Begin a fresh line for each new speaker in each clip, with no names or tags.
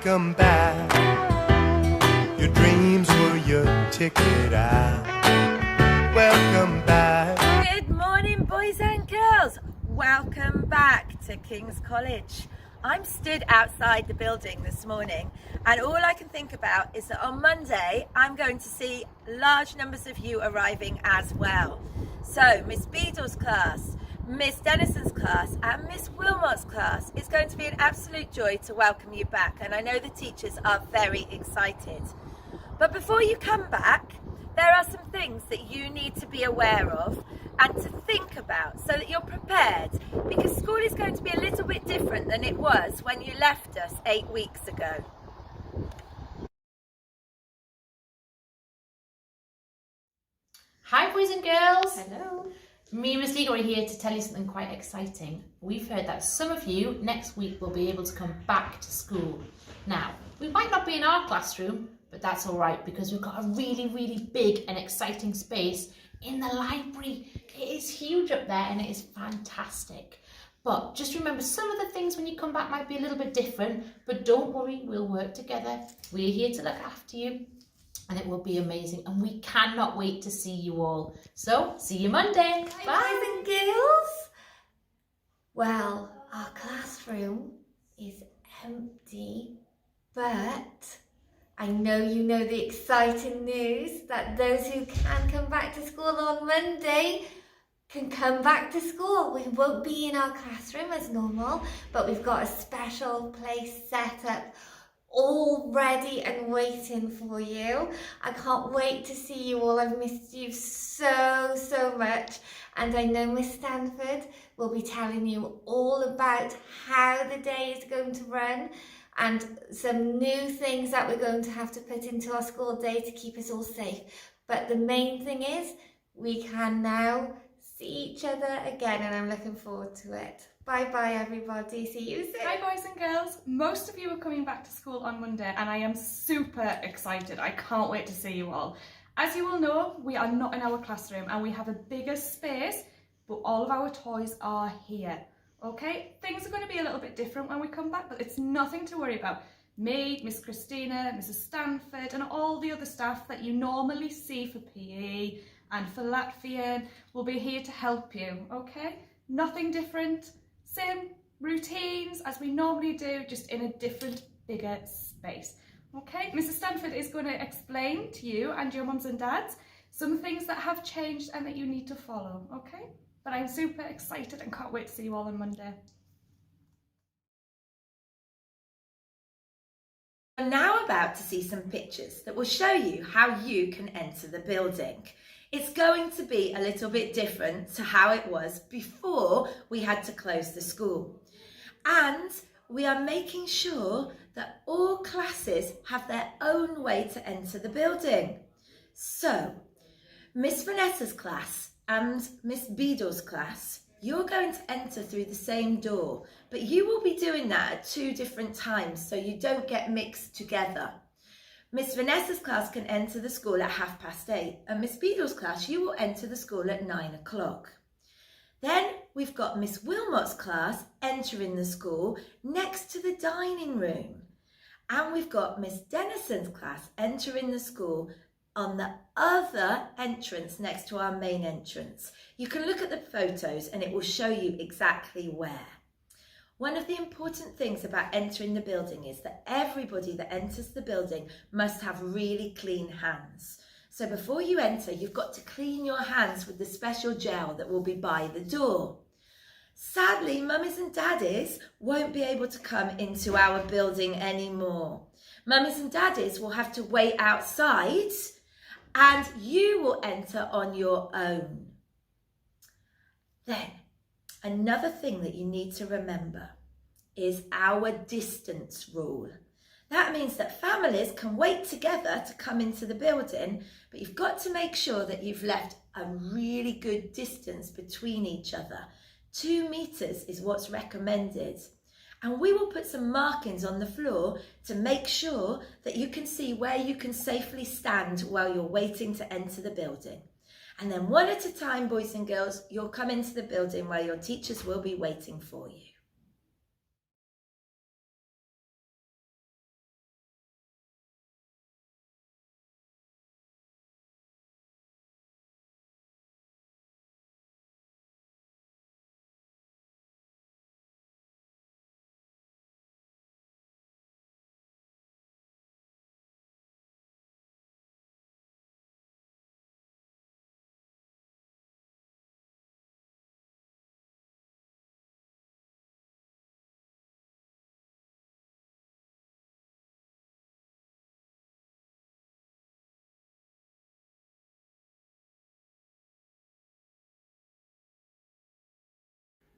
welcome back. Your dreams were your ticket out. Welcome back.
Good morning, boys and girls. Welcome back to King's College. I'm stood outside the building this morning, and all I can think about is that on Monday I'm going to see large numbers of you arriving as well. So Miss Beadle's class, Miss Denison's class and Miss Wilmot's class, it's going to be an absolute joy to welcome you back, and I know the teachers are very excited. But before you come back, there are some things that you need to be aware of and to think about so that you're prepared, because school is going to be a little bit different than it was when you left us 8 weeks ago.
Hi boys and girls!
Hello.
Me and Miss Legal are here to tell you something quite exciting. We've heard that some of you next week will be able to come back to school. Now, we might not be in our classroom, but that's alright because we've got a really big and exciting space in the library. It is huge up there and it is fantastic. But just remember, some of the things when you come back might be a little bit different, but don't worry, we'll work together. We're here to look after you and it will be amazing, and we cannot wait to see you all. So, see you Monday.
Hi,
Bye.
boys and girls. Well, our classroom is empty, but I know you know the exciting news that those who can come back to school on Monday can come back to school. We won't be in our classroom as normal, but we've got a special place set up all ready and waiting for you. I can't wait to see you all. I've missed you so much, and I know Miss Stanford will be telling you all about how the day is going to run and some new things that we're going to have to put into our school day to keep us all safe. But the main thing is we can now see each other again, and I'm looking forward to it. Bye bye everybody, see you soon.
Hi boys and girls, most of you are coming back to school on Monday and I am super excited. I can't wait to see you all. As you all know, we are not in our classroom and we have a bigger space, but all of our toys are here. Okay, things are going to be a little bit different when we come back, but it's nothing to worry about. Me, Miss Christina, Mrs Stanford and all the other staff that you normally see for PE and for Latvian will be here to help you, okay? Nothing different. Same routines as we normally do, just in a different, bigger space. Okay, Mrs Stanford is going to explain to you and your mums and dads some things that have changed and that you need to follow, okay? But I'm super excited and can't wait to see you all on Monday.
I'm now about to see some pictures that will show you how you can enter the building. It's going to be a little bit different to how it was before we had to close the school. And we are making sure that all classes have their own way to enter the building. So, Miss Vanessa's class and Miss Beadle's class, you're going to enter through the same door, but you will be doing that at 2 different times so you don't get mixed together. Miss Vanessa's class can enter the school at 8:30, and Miss Beadle's class, you will enter the school at 9 o'clock. Then we've got Miss Wilmot's class entering the school next to the dining room. And we've got Miss Denison's class entering the school on the other entrance next to our main entrance. You can look at the photos and it will show you exactly where. One of the important things about entering the building is that everybody that enters the building must have really clean hands. So before you enter, you've got to clean your hands with the special gel that will be by the door. Sadly, mummies and daddies won't be able to come into our building anymore. Mummies and daddies will have to wait outside and you will enter on your own. Then, another thing that you need to remember is our distance rule. That means that families can wait together to come into the building, but you've got to make sure that you've left a really good distance between each other. 2 meters is what's recommended. And we will put some markings on the floor to make sure that you can see where you can safely stand while you're waiting to enter the building. And then one at a time, boys and girls, you'll come into the building where your teachers will be waiting for you.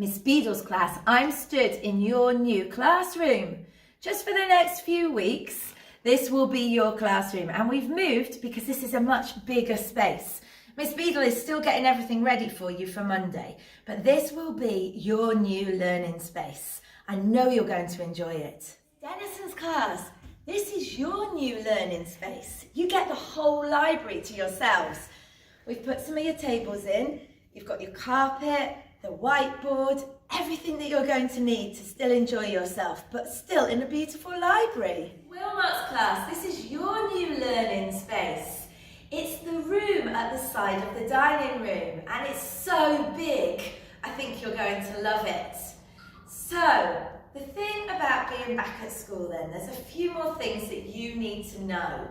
Miss Beadle's class, I'm stood in your new classroom. Just for the next few weeks, this will be your classroom, and we've moved because this is a much bigger space. Miss Beadle is still getting everything ready for you for Monday, but this will be your new learning space. I know you're going to enjoy it. Denison's class, this is your new learning space. You get the whole library to yourselves. We've put some of your tables in. You've got your carpet, the whiteboard, everything that you're going to need to still enjoy yourself, but still in a beautiful library. Wilmot's class, this is your new learning space. It's the room at the side of the dining room, and it's so big. I think you're going to love it. So, the thing about being back at school then, there's a few more things that you need to know.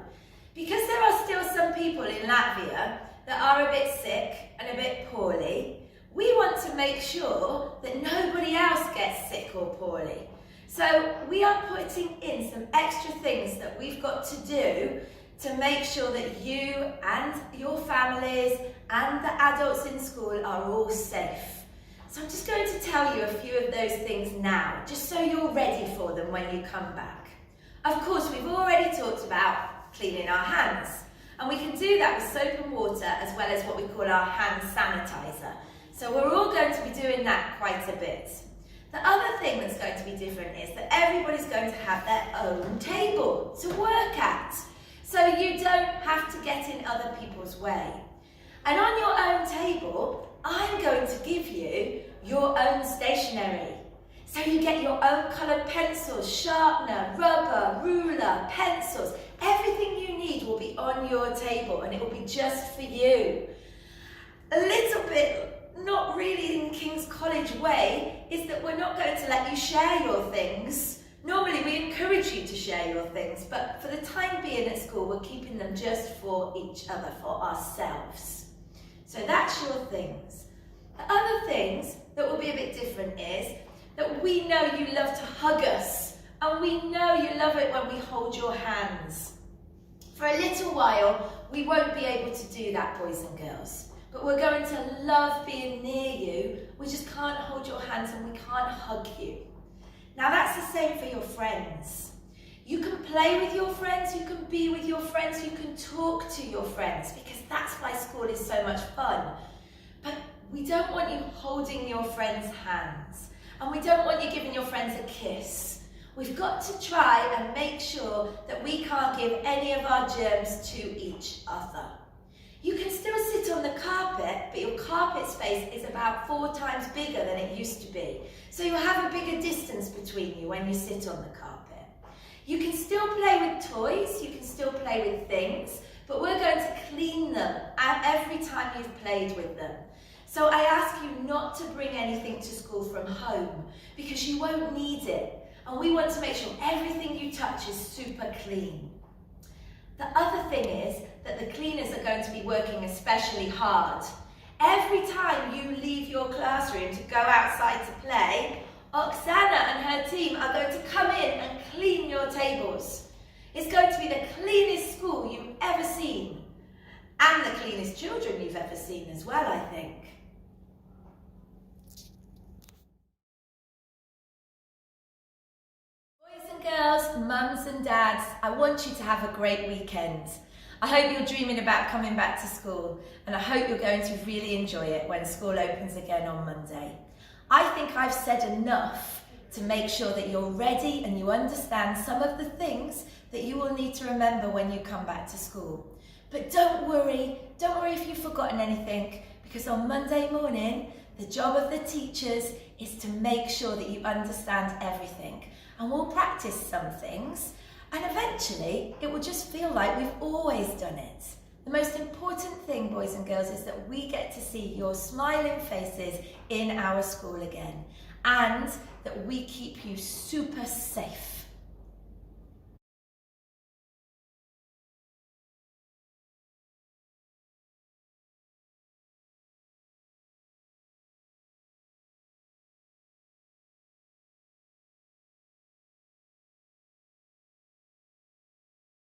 Because there are still some people in Latvia that are a bit sick and a bit poorly, we want to make sure that nobody else gets sick or poorly. So we are putting in some extra things that we've got to do to make sure that you and your families and the adults in school are all safe. So I'm just going to tell you a few of those things now, just so you're ready for them when you come back. Of course, we've already talked about cleaning our hands, and we can do that with soap and water as well as what we call our hand sanitizer. So we're all going to be doing that quite a bit. The other thing that's going to be different is that everybody's going to have their own table to work at. So you don't have to get in other people's way. And on your own table, I'm going to give you your own stationery. So you get your own coloured pencils, sharpener, rubber, ruler, pencils. Everything you need will be on your table, and it will be just for you. A little bit not really in King's College way is that we're not going to let you share your things. Normally we encourage you to share your things, but for the time being at school we're keeping them just for each other, for ourselves. So that's your things. The other things that will be a bit different is that we know you love to hug us, and we know you love it when we hold your hands. For a little while we won't be able to do that, boys and girls. But we're going to love being near you. We just can't hold your hands and we can't hug you. Now that's the same for your friends. You can play with your friends, you can be with your friends, you can talk to your friends, because that's why school is so much fun. But we don't want you holding your friends' hands, and we don't want you giving your friends a kiss. We've got to try and make sure that we can't give any of our germs to each other. You can still sit on the carpet, but your carpet space is about 4 times bigger than it used to be. So you'll have a bigger distance between you when you sit on the carpet. You can still play with toys, you can still play with things, but we're going to clean them every time you've played with them. So I ask you not to bring anything to school from home, because you won't need it. And we want to make sure everything you touch is super clean. The other thing is that the cleaners are going to be working especially hard. Every time you leave your classroom to go outside to play, Oksana and her team are going to come in and clean your tables. It's going to be the cleanest school you've ever seen, and the cleanest children you've ever seen as well, I think. Girls, mums and dads, I want you to have a great weekend. I hope you're dreaming about coming back to school, and I hope you're going to really enjoy it when school opens again on Monday. I think I've said enough to make sure that you're ready and you understand some of the things that you will need to remember when you come back to school. But don't worry if you've forgotten anything, because on Monday morning, the job of the teachers is to make sure that you understand everything. And we'll practice some things, and eventually it will just feel like we've always done it. The most important thing, boys and girls, is that we get to see your smiling faces in our school again, and that we keep you super safe.